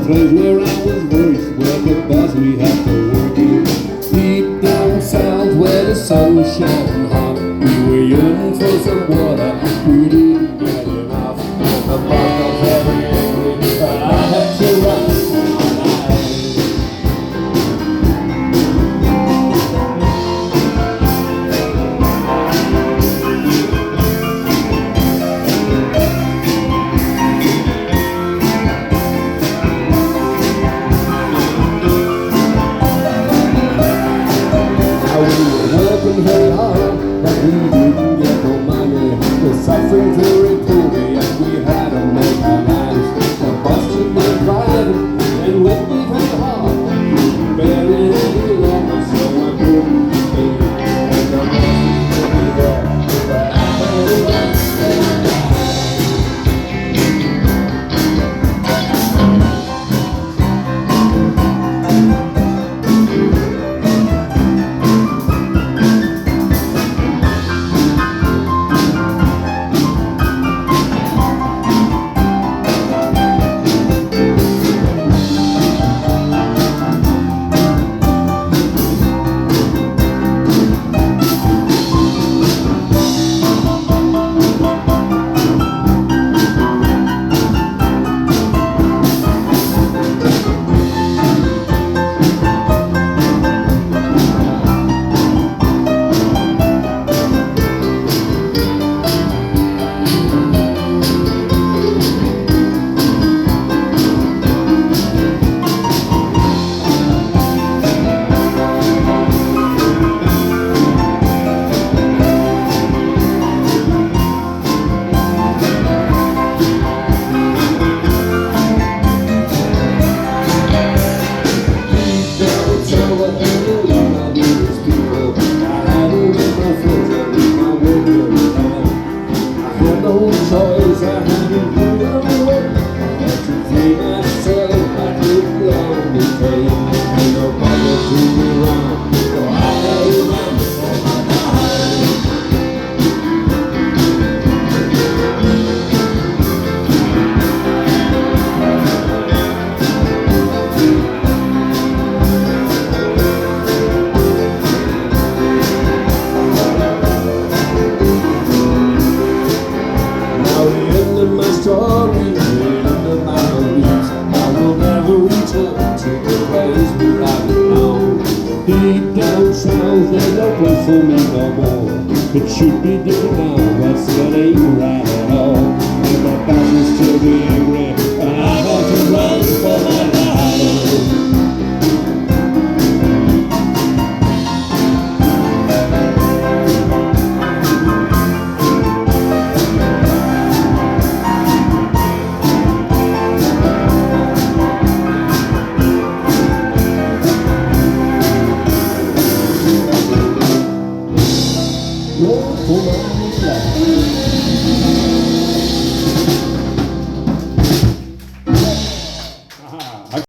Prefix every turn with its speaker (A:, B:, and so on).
A: Place where I was raised, where the bus we had to work in. Deep down south where the sun shone hot, we were yearning for some water, we didn't get enough. And the bus was very angry, but I had to run for my life. Very hard, but we didn't get no money. We're suffering very poorly, and we had to make our lives. The bus took my driving, and with me very hard. Barely any longer, so I couldn't stay. And the bus took me there, but I had to run for my life. Choice I had to do away. I had to free myself. I couldn't long decay. Ain't nobody to me wrong, so I had to run for my life. My story, the end of my beliefs. I will never return to the place where I belong. Deep down south, there's no place for me no more. It should be different now, but still ain't right at all.